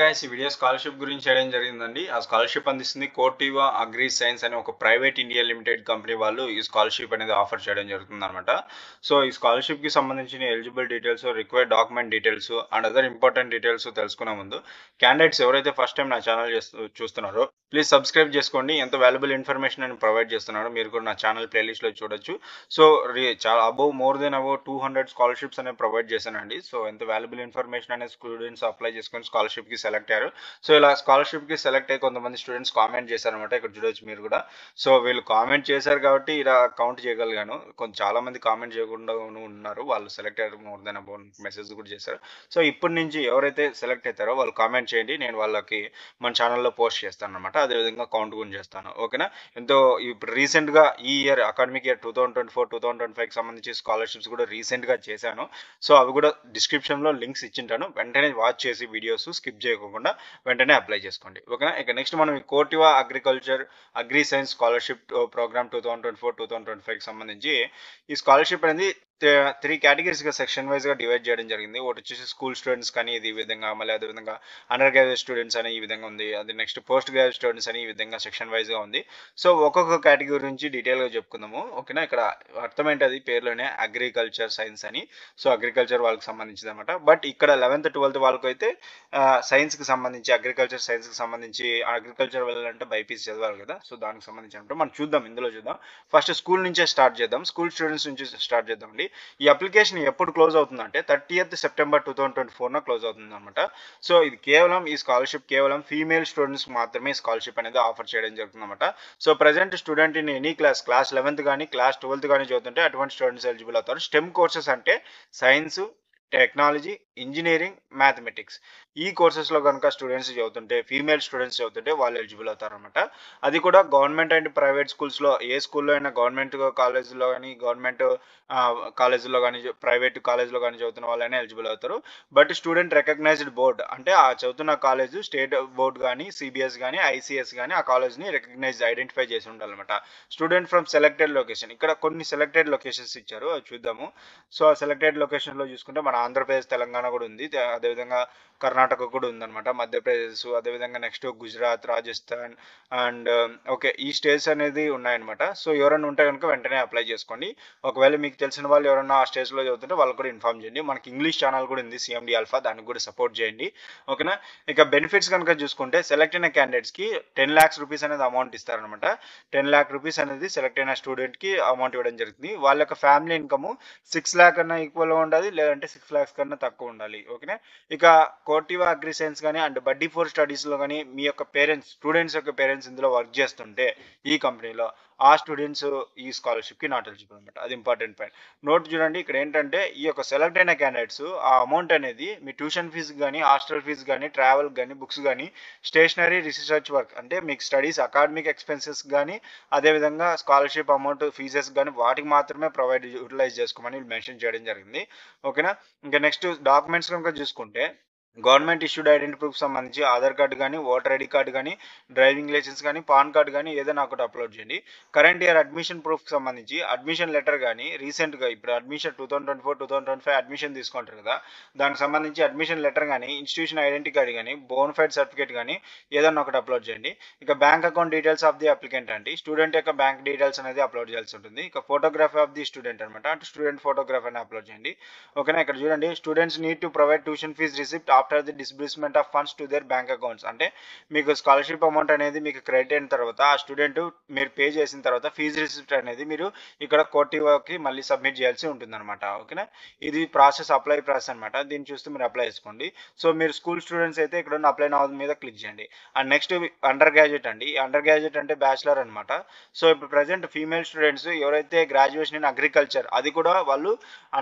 Guys ఈ video scholarship గురించి చేయడం జరిగిందండి. ఆ స్కాలర్షిప్ అందిస్తుంది కోటివా అగ్రి సైన్స్ అనే ఒక ప్రైవేట్ ఇండియా లిమిటెడ్ కంపెనీ వాళ్ళు ఈ స్కాలర్షిప్ అనేది ఆఫర్ చేయడం జరుగుతుందన్నమాట. సో ఈ స్కాలర్షిప్‌కి సంబంధించిన eligible details, required document details and other important details తెలుసుకునే ముందు క్యాండిడేట్స్ ఎవరైతే ఫస్ట్ టైం నా ఛానల్ చూస్తున్నారో ప్లీజ్ సబ్స్క్రైబ్ చేసుకోండి. ఎంత వాల్యుబుల్ ఇన్ఫర్మేషన్ నేను ప్రొవైడ్ చేస్తున్నానో మీరు కూడా నా ఛానల్ ప్లేలిస్ట్‌లో చూడొచ్చు. సో చాలా మోర్ దెన్ 200 స్కాలర్షిప్స్ అనేవి ప్రొవైడ్ చేశానండి. సో ఎంత వాల్యుబుల్ ఇన్ఫర్మేషన్ అనేది స్టూడెంట్స్ అప్లై చేసుకొని స్కాలర్షిప్‌కి సెలెక్ట్ అయ్యారు. సో ఇలా స్కాలర్షిప్‌కి సెలెక్ట్ అయ్యి కొంతమంది స్టూడెంట్స్ కామెంట్ చేశారనమాట. ఇక్కడ చూడొచ్చు మీరు కూడా. సో వీళ్ళు కామెంట్ చేశారు కాబట్టి ఇలా కౌంట్ చేయగలిగాను. చాలా మంది కామెంట్ చేయకుండా ఉన్నారు. వాళ్ళు సెలెక్ట్ అయ్యారు, మోర్ దెన్ మెసేజ్ కూడా చేశారు. సో ఇప్పటి నుంచి ఎవరైతే సెలెక్ట్ అవుతారో వాళ్ళు కామెంట్ చేయండి. నేను వాళ్ళకి మన ఛానల్లో పోస్ట్ చేస్తాను అనమాట. అదేవిధంగా కౌంట్ కూడా చేస్తాను. ఓకేనా? ఎంతో ఇప్పుడు రీసెంట్గా ఈ ఇయర్ అకాడమిక్ ఇయర్ 2024-2025కి సంబంధించి స్కాలర్షిప్స్ కూడా రీసెంట్గా చేశాను. సో అవి కూడా డిస్క్రిప్షన్లో లింక్స్ ఇచ్చింటాను. వెంటనే వాచ్ చేసి వీడియోస్ స్కిప్ చేయకుండా వెంటనే అప్లై చేసుకోండి. ఓకేనా? ఇక నెక్స్ట్ మనం ఈ కోటివా అగ్రి సైన్స్ స్కాలర్షిప్ ప్రోగ్రామ్ 2024-2025కి సంబంధించి ఈ స్కాలర్షిప్ అనేది 3 కేటగిరీస్గా సెక్షన్ వైజ్గా డివైడ్ చేయడం జరిగింది. ఒకటి వచ్చేసి స్కూల్ స్టూడెంట్స్ కానీ ఇది ఈ విధంగా, మళ్ళీ అదేవిధంగా అండర్ గ్రాడ్యుయేట్ స్టూడెంట్స్ అని ఈ విధంగా ఉంది. అది నెక్స్ట్ పోస్ట్ గ్రాడ్యుయేట్ స్టూడెంట్స్ అని ఈ విధంగా సెక్షన్ వైజ్గా ఉంది. సో ఒక్కొక్క కేటగిరీ గురించి డీటెయిల్గా చెప్పుకుందాము. ఓకేనా? ఇక్కడ అర్థమైంది అది పేరులోనే అగ్రికల్చర్ సైన్స్ అని. సో అగ్రికల్చర్ వాళ్ళకి సంబంధించింది అనమాట. బట్ ఇక్కడ 11th 12th వాళ్ళకు అయితే సైన్స్కి సంబంధించి అగ్రికల్చర్ సైన్స్కి సంబంధించి అగ్రికల్చర్ వెళ్ళాలంటే బైపీసీ చదవాలి కదా. సో దానికి సంబంధించి అంటే మనం చూద్దాం, ఇందులో చూద్దాం. ఫస్ట్ స్కూల్ నుంచే స్టార్ట్ చేద్దాం. స్కూల్ స్టూడెంట్స్ నుంచి స్టార్ట్ చేద్దామండి. ఈ అప్లికేషన్ ఎప్పుడు క్లోజ్ అవుతుందంటే 30th September 2024 క్లోజ్ అవుతుంది అనమాట. సో ఇది కేవలం ఈ స్కాలర్షిప్ కేవలం ఫీమేల్ స్టూడెంట్స్ మాత్రమే స్కాలర్షిప్ అనేది ఆఫర్ చేయడం జరుగుతుంది అనమాట. So present student in any class 11th కానీ 12th కానీ చదువుతుంటే అటువంటి స్టూడెంట్స్ ఎలిజిబుల్ అవుతారు. స్టెమ్ కోర్సెస్ అంటే సైన్స్, టెక్నాలజీ, ఇంజనీరింగ్, మ్యాథమెటిక్స్ ఈ కోర్సెస్లో కనుక స్టూడెంట్స్ చదువుతుంటే, ఫీమేల్ స్టూడెంట్స్ చదువుతుంటే వాళ్ళు ఎలిజిబుల్ అవుతారనమాట. అది కూడా గవర్నమెంట్ అండ్ ప్రైవేట్ స్కూల్స్లో ఏ స్కూల్లో అయినా గవర్నమెంట్ కాలేజీలో కానీ గవర్నమెంట్ కాలేజీలో కానీ ప్రైవేట్ కాలేజీలో కానీ చదువుతున్న వాళ్ళైనా ఎలిజిబుల్ అవుతారు. బట్ స్టూడెంట్ రికగ్నైజ్డ్ బోర్డ్ అంటే ఆ చదువుతున్న కాలేజ్ స్టేట్ బోర్డు కానీ సిబిఎస్ కానీ ఐసిఎస్ కానీ ఆ కాలేజ్ని ఐడెంటిఫై చేసి ఉండాలన్నమాట. స్టూడెంట్ ఫ్రమ్ సెలెక్టెడ్ లొకేషన్, ఇక్కడ కొన్ని సెలెక్టెడ్ లొకేషన్స్ ఇచ్చారు, అవి చూద్దాము. సో ఆ సెలెక్టెడ్ లొకేషన్లో చూసుకుంటే మన ఆంధ్రప్రదేశ్, తెలంగాణ కూడా ఉంది, అదేవిధంగా కర్ణాటక కూడా ఉందన్నమాట, మధ్యప్రదేశ్, అదేవిధంగా next Gujarat, Rajasthan and okay ఈ స్టేట్స్ అనేది ఉన్నాయన్నమాట. సో ఎవరైనా ఉంటే కనుక వెంటనే అప్లై చేసుకోండి. ఒకవేళ మీకు తెలిసిన వాళ్ళు ఎవరైనా ఆ స్టేట్స్లో చదువుతుంటే వాళ్ళు కూడా ఇన్ఫార్మ్ చేయండి. మనకి ఇంగ్లీష్ ఛానల్ కూడా ఉంది సిఎండి ఆల్ఫా, దానికి కూడా సపోర్ట్ చేయండి. ఓకేనా? ఇక బెనిఫిట్స్ కనుక చూసుకుంటే సెలెక్ట్ అయిన క్యాండిడేట్స్కి 10 lakhs రూపీస్ అనేది అమౌంట్ ఇస్తారనమాట. 10 lakh రూపీస్ అనేది సెలెక్ట్ అయిన స్టూడెంట్కి అమౌంట్ ఇవ్వడం జరుగుతుంది. వాళ్ళ యొక్క ఫ్యామిలీ ఇన్కమ్ 6 lakh కన్నా ఈక్వల్గా ఉండాలి, లేదంటే 6 lakhs కన్నా తక్కువ ఉండాలి. ఓకేనా? ఇక కోటివా అగ్రి సైన్స్ కానీ అండ్ బడ్డీ ఫోర్ స్టడీస్లో కానీ మీ యొక్క పేరెంట్స్, స్టూడెంట్స్ యొక్క పేరెంట్స్ ఇందులో వర్క్ చేస్తుంటే ఈ కంపెనీలో ఆ స్టూడెంట్స్ ఈ స్కాలర్షిప్కి నాట్ ఎలిజిబుల్ అనమాట. అది ఇంపార్టెంట్ పాయింట్. నోట్ చూడండి, ఇక్కడ ఏంటంటే ఈ యొక్క సెలెక్ట్ అయిన క్యాండిడేట్స్ ఆ అమౌంట్ అనేది మీ ట్యూషన్ ఫీజు కానీ, హాస్టల్ ఫీజు కానీ, ట్రావెల్ కానీ, బుక్స్ కానీ, స్టేషనరీ, రీసెర్చ్ వర్క్ అంటే మీకు స్టడీస్ అకాడమిక్ ఎక్స్పెన్సెస్ కానీ, అదేవిధంగా స్కాలర్షిప్ అమౌంట్ ఫీజెస్ కానీ వాటికి మాత్రమే యూటిలైజ్ చేసుకోమని మెన్షన్ చేయడం జరిగింది. ఓకేనా? ఇంకా నెక్స్ట్ డాక్యుమెంట్స్ కనుక చూసుకుంటే గవర్నమెంట్ ఇష్యూడ్ ఐడెంటిటీ ప్రూఫ్ సంబంధించి ఆధార్ కార్డు కానీ, ఓటర్ ఐడి కార్డు కానీ, డ్రైవింగ్ లైసెన్స్ కానీ, పాన్ కార్డు కానీ ఏదైనా ఒకటి అప్లోడ్ చేయండి. కరెంట్ ఇయర్ అడ్మిషన్ ప్రూఫ్కి సంబంధించి అడ్మిషన్ లెటర్ కానీ, రీసెంట్గా ఇప్పుడు అడ్మిషన్ 2024-2025 అడ్మిషన్ తీసుకుంటారు కదా, దానికి సంబంధించి అడ్మిషన్ లెటర్ కానీ, ఇన్స్టిట్యూషన్ ఐడెంటిటీ కార్డు కానీ, బోనఫైడ్ సర్టిఫికేట్ కానీ ఏదైనా ఒకటి అప్లోడ్ చేయండి. ఇక bank account details of the applicant అంటే స్టూడెంట్ యొక్క బ్యాంక్ డీటెయిల్స్ అనేది అప్లోడ్ చేయాల్సి ఉంటుంది. ఇక ఫోటోగ్రఫీ ఆఫ్ ది స్టూడెంట్ అనమాట, అంటే స్టూడెంట్ ఫోటోగ్రాఫ్ అని అప్లోడ్ చేయండి. ఓకేనా? ఇక్కడ చూడండి, students need to provide tuition fee receipt after the disbursement of funds to their bank accounts. అంటే మీకు స్కాలర్షిప్ అమౌంట్ అనేది మీకు క్రెడిట్ అయిన తర్వాత ఆ స్టూడెంట్ మీరు పే చేసిన తర్వాత ఫీజు రిసిప్ట్ అనేది మీరు ఇక్కడ కోటివాకి మళ్ళీ సబ్మిట్ చేయాల్సి ఉంటుంది అనమాట. ఓకేనా? ఇది ప్రాసెస్, అప్లై ప్రాసెస్ అనమాట. దీన్ని చూస్తూ మీరు అప్లై చేసుకోండి. సో మీరు స్కూల్ స్టూడెంట్స్ అయితే ఇక్కడ ఉన్న అప్లై నౌ మీద క్లిక్ చేయండి. అండ్ నెక్స్ట్ అండర్ గ్రాడ్యుయేట్ అండి. అండర్ గ్రాడ్యుయేట్ అంటే బ్యాచిలర్ అనమాట. సో ఇప్పుడు ప్రజెంట్ ఫీమేల్ స్టూడెంట్స్ ఎవరైతే గ్రాడ్యుయేషన్ ఇన్ అగ్రికల్చర్, అది కూడా వాళ్ళు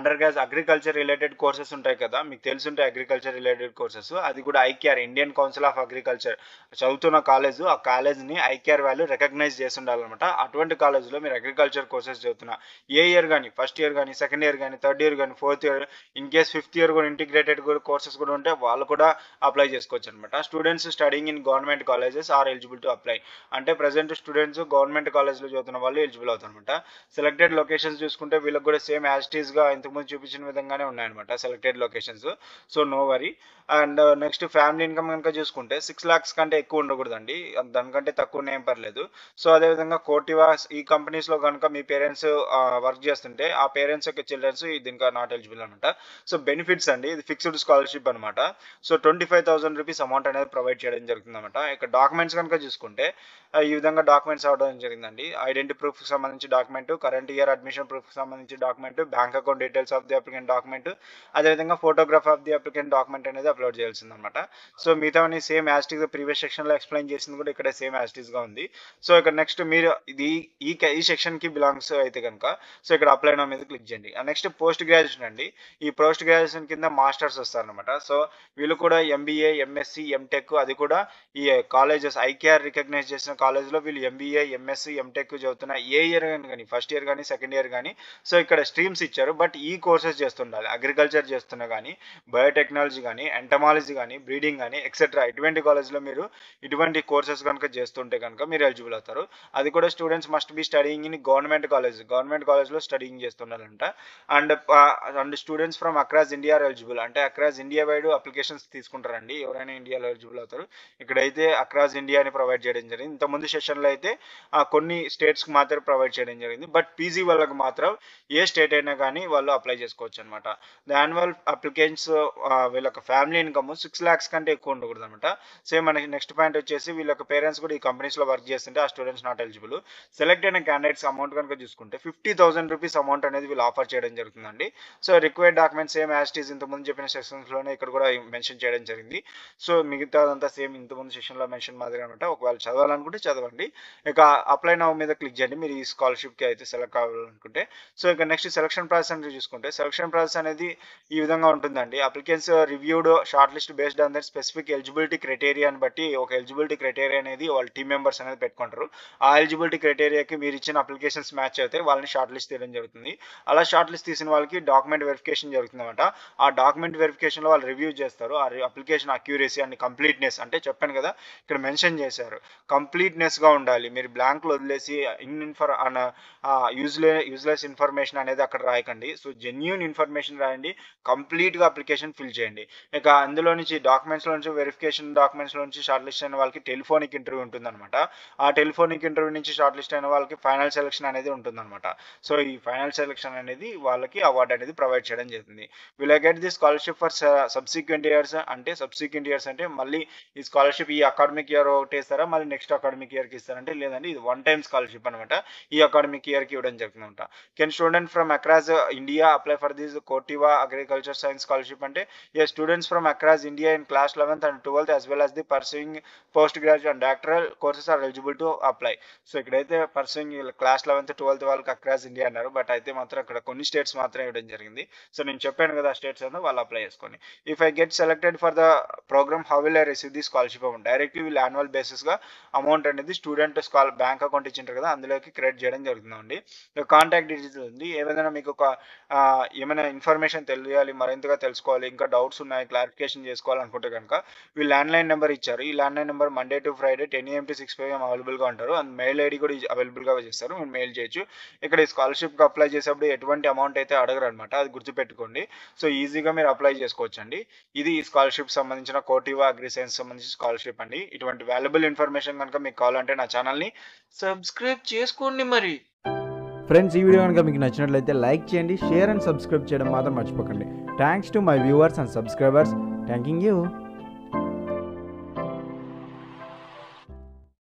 అగ్రికల్చర్ రిలేటెడ్ కోర్సెస్ ఉంటాయి కదా, మీకు తెలుసుంటాయి అగ్రికల్చర్ రిలేటెడ్ కోర్సెస్, అది కూడా IKR Indian council of agriculture చదువుతున్న కాలేజ్, ఆ కాలేజ్ని ఐకేఆర్ వాళ్ళు రికగ్నైజ్ చేసి ఉండాలన్నమాట. అటువంటి కాలేజ్లో మీరు అగ్రికల్చర్ కోర్సెస్ చదువుతున్న ఏ ఇయర్ కానీ, ఫస్ట్ ఇయర్ కానీ, సెకండ్ ఇయర్ కానీ, థర్డ్ ఇయర్ కానీ, fourth year, in case fifth year కూడా ఇంటిగ్రేటెడ్ కోర్సెస్ కూడా ఉంటే వాళ్ళు కూడా అప్లై చేసుకోవచ్చు అనమాట. Students studying in government colleges are eligible to apply అంటే ప్రజెంట్ స్టూడెంట్స్ గవర్నమెంట్ కాలేజ్లో చదువుతున్న వాళ్ళు ఎలిజిబుల్ అవుతారు అనమాట. సెలెక్టెడ్ లొకేషన్స్ చూసుకుంటే వీళ్ళకి కూడా సేమ్ యాజ్ ఇట్ ఈస్గా ఇంతకుముందు చూపించిన విధంగానే ఉన్నాయన్నమాట selected locations. So no worry. And next family income గనుక చూసుకుంటే 6,00,000 కంటే ఎక్కువ ఉండకూడదండి. దానికంటే తక్కువ ఏం పర్లేదు. సో, అదేవిధంగా కోటివా ఈ కంపెనీస్‌లో గనుక మీ పేరెంట్స్ వర్క్ చేస్తుంటే, ఆ పేరెంట్స్ యొక్క చిల్డ్రన్స్ దీనికి నాట్ ఎలిజిబుల్ అనమాట. సో, బెనిఫిట్స్ అండి. ఇది ఫిక్స్డ్ స్కాలర్‌షిప్ అనమాట. సో, ₹25,000 అమౌంట్ అనేది ప్రొవైడ్ చేయడం జరుగుతుందన్నమాట. ఇక డాక్యుమెంట్స్ గనుక చూసుకుంటే ఈ విధంగా డాక్యుమెంట్స్ అవ్వడం జరిగిందండి. ఐడెంటిటీ ప్రూఫ్‌కి సంబంధించి డాక్యుమెంట్, కరెంట్ ఇయర్ అడ్మిషన్ ప్రూఫ్‌కి సంబంధించి document, bank account details of the applicant document, అదేవిధంగా photograph of the applicant document అనేది అప్లోడ్ చేయాల్సిందనమాట. సో, మిగతావన్నీ సేమ్ యాజ్ ఇట్ ఈస్‌గా ప్రీవియస్ సెక్షన్‌లో ఎక్స్‌ప్లెయిన్ చేసింది కూడా ఇక్కడ సేమ్ యాజ్ ఇట్ ఈస్‌గా ఉంది. సో, ఇక్కడ నెక్స్ట్ మీరు ఇది ఈ సెక్షన్‌కి బిలాంగ్స్ అయితే గనుక సో, ఇక్కడ అప్లై నౌ మీద క్లిక్ చేయండి. నెక్స్ట్ పోస్ట్ గ్రాడ్యుయేషన్ అండి. ఈ పోస్ట్ గ్రాడ్యుయేషన్ కింద మాస్టర్స్ వస్తారనమాట. సో, వీళ్ళు కూడా ఎంబీఏ, ఎంఎస్సీ, ఎంటెక్ అది కూడా ఈ కాలేజెస్ ఐకేఆర్ రికగ్నైజ్ చేసిన కాలేజ్‌లో వీళ్ళు ఎంబీఏ, ఎంఎస్సీ, ఎంటెక్ చదువుతున్న ఏ ఇయర్ గాని ఫస్ట్ ఇయర్ గాని, సెకండ్ ఇయర్ గాని సో, ఇక్కడ స్ట్రీమ్స్ ఇచ్చారు. బట్ ఈ కోర్సెస్ చేస్తుండాలి. అగ్రికల్చర్ చేస్తున్నా గాని, బయోటెక్నాలజీ గాని, ఎంటమాలజీ గాని, బ్రీడింగ్ గాని ఎక్సెట్రా ఇటువంటి కాలేజ్‌లో మీరు ఇటువంటి కోర్సెస్ గనుక చేస్తుంటే గనుక మీరు ఎలిజిబుల్ అవుతారు. అది కూడా students must be studying in government కాలేజ్‌లో స్టడీయింగ్ చేస్తుండాలంట. And students from across India are eligible. అంటే అక్రాస్ ఇండియా వైడ్ అప్లికేషన్స్ తీసుకుంటారండి. ఎవరైనా ఇండియాలో ఎలిజిబుల్ అవుతారు. ఇక్కడైతే అక్రాస్ ఇండియా అని ప్రొవైడ్ చేయడం జరిగింది. ఇంతకుముందు సెషన్‌లో అయితే కొన్ని స్టేట్స్‌కి మాత్రమే ప్రొవైడ్ చేయడం జరిగింది. బట్ పీజీ వాళ్ళకి మాత్రం ఏ స్టేట్ అయినా కానీ వాళ్ళు అప్లై చేసుకోవచ్చు అనమాట. ద యాన్యువల్ అప్లికెంట్స్ వీళ్ళకి ఫ్యామిలీ ఇన్కమ్ 6,00,000 కంటే ఎక్కువ ఉండకూడదు అనమాట. సేమ్ మనకి నెక్స్ట్ పాయింట్ వచ్చేసి వీళ్ళకి పేరెంట్స్ కూడా ఈ కంపెనీస్‌లో వర్క్ చేస్తుంటే ఆ స్టూడెంట్స్ నాట్ ఎలిజిబుల్. సెలెక్ట్ అయిన క్యాండిడేట్స్ అమౌంట్ కనుక చూసుకుంటే ₹50,000 అమౌంట్ అనేది వీళ్ళు ఆఫర్ చేయడం జరుగుతుందండి. So, required documents same as it is ఇంతకుముందు చెప్పిన సెక్షన్స్‌లోనే ఇక్కడ కూడా మెన్షన్ చేయడం జరిగింది. సో, మిగతాదంతా సేమ్ ఇంతకుముందు సెషన్‌లో మెన్షన్ మాదిరిగా అనమాట. ఒకవేళ చదవాలనుకుంటే చదవండి. ఇక అప్లై నౌ మీద క్లిక్ చేయండి మీరు ఈ స్కాలర్‌షిప్‌కి అయితే సెలెక్ట్ కావాలనుకుంటే. సో, ఇక నెక్స్ట్ సెలక్షన్ ప్రాసెస్ అనేది చూసుకుంటే సెలక్షన్ ప్రాసెస్ అనేది ఈ విధంగా ఉంటుందండి. Applicants reviewed short list based on that specific eligibility క్రైటీరియాని బట్టి ఒక ఎలిజిబిలిటీ క్రైటీరియా అనేది వాళ్ళ టీమ్ మెంబర్స్ అనేది పెట్టుకుంటారు. ఆ ఎలిజిబిలిటీ క్రైటీరియాకి మీరు ఇచ్చిన అప్లికేషన్స్ మ్యాచ్ అయితే వాళ్ళని షార్ట్ లిస్ట్ తీయడం జరుగుతుంది. అలా షార్ట్ లిస్ట్ తీసిన వాళ్ళకి డాక్యుమెంట్ వెరిఫికేషన్ జరుగుతుందన్నమాట. ఆ డాక్యుమెంట్ వెరిఫికేషన్‌లో వాళ్ళు రివ్యూ చేస్తారు. ఆ అప్లికేషన్ అక్యురసీ అండ్ కంప్లీట్‌నెస్ అంటే చెప్పాను కదా! ఇక్కడ మెన్షన్ చేశారు. కంప్లీట్‌నెస్‌గా ఉండాలి. మీరు బ్లాంక్‌లో వదిలేసి యూజ్‌లెస్ ఇన్ఫర్మేషన్ అనేది అక్కడ రాయకండి. సో, జెన్యూన్ ఇన్ఫర్మేషన్ రాయండి. కంప్లీట్‌గా అప్లికేషన్ ఫిల్ చేయండి. ఇక అందులో నుంచి డాక్యుమెంట్స్‌లో నుంచి వెరిఫికేషన్ డాక్యుమెంట్స్‌లో నుంచి షార్ట్ లిస్ట్ అయిన వాళ్ళకి టెలిఫోనిక్ ఇంటర్వ్యూ ఉంటుందన్నమాట. ఆ టెలిఫోనిక్ ఇంటర్వ్యూ నుంచి షార్ట్ లిస్ట్ అయిన వాళ్ళకి ఫైనల్ సెలక్షన్ అనేది ఉంటుందన్నమాట. సో, ఈ ఫైనల్ సెలక్షన్ అనేది వాళ్ళకి అవార్డ్ అనేది ప్రొవైడ్ చేయడం జరుగుతుంది. Will I get the scholarship for subsequent years అంటే మళ్ళీ ఈ స్కాలర్‌షిప్ ఈ అకాడమిక్ ఇయర్ ఒకటి ఇస్తారా? మళ్ళీ నెక్స్ట్ అకాడమిక్ ఇయర్‌కి ఇస్తారంటే లేదండి. ఇది వన్ టైమ్ స్కాలర్‌షిప్ అనమాట. ఈ అకాడమిక్ ఇయర్‌కి ఇవ్వడం జరుగుతుందన్నమాట. Can student from across India apply for this Corteva agriculture science scholarship అంటే students from across India in class 11th and 12th as well as the pursuing post graduate and doctoral courses are eligible to apply. So, ఇక్కడైతే pursuing class 11th, 12th వాళ్ళకి across India అన్నారు. But అయితే మాత్రం అక్కడ కొన్ని states మాత్రమే ఇవ్వడం జరిగింది. సో, నేను చెప్పాను కదా! ఆ స్టేట్స్ ఏందో వాళ్ళు అప్లై చేసుకోండి. If I get selected for the program how will I receive the scholarship amount? Directly వీళ్ళు యాన్యువల్ బేసిస్‌గా అమౌంట్ అనేది స్టూడెంట్ బ్యాంక్ అకౌంట్ ఇచ్చింటారు కదా! అందులోకి క్రెడిట్ చేయడం జరుగుతుందండి. కాంటాక్ట్ డీటెయిల్స్ ఉంది. ఏదైనా మీకు ఏమైనా ఇన్ఫర్మేషన్ తెలియాలి, మరింతగా తెలుసుకోవాలి, ఇంకా డౌట్స్ ఉన్నాయి, క్లారిఫికేషన్ చేసుకోవాలనుకుంటే కనుక వీళ్ళు ల్యాండ్‌లైన్ నెంబర్ ఇచ్చారు. ఈ landline number Monday to Friday 10 AM to 6 PM అవైలబుల్‌గా ఉంటారు. అండ్ మెయిల్ ఐడీ కూడా అవైలబుల్‌గా చేస్తారు. మీరు మెయిల్ చేయొచ్చు. ఇక్కడ ఈ స్కాలర్‌షిప్‌కి అప్లై చేసేప్పుడు ఎటువంటి అమౌంట్ అయితే అడగరనమాట. అది గుర్తుపెట్టుకోండి. సో, ఈజీగా మీరు అప్లై చేసుకోవచ్చండి. ఇది ఈ స్కాలర్‌షిప్ సంబంధించిన కోటివా అగ్రి సైన్స్ సంబంధించిన స్కాలర్‌షిప్ అండి. ఇటువంటి వాల్యుబుల్ ఇన్ఫర్మేషన్ కనుక మీకు కావాలంటే నా ఛానల్‌ని సబ్స్క్రైబ్ చేసుకోండి మరి. ఫ్రెండ్స్, ఈ వీడియో కనుక మీకు నచ్చినట్లయితే లైక్ చేయండి, షేర్ అండ్ సబ్స్క్రైబ్ చేయడం మాత్రం మర్చిపోకండి. Thanks to my viewers and subscribers. Thanking you.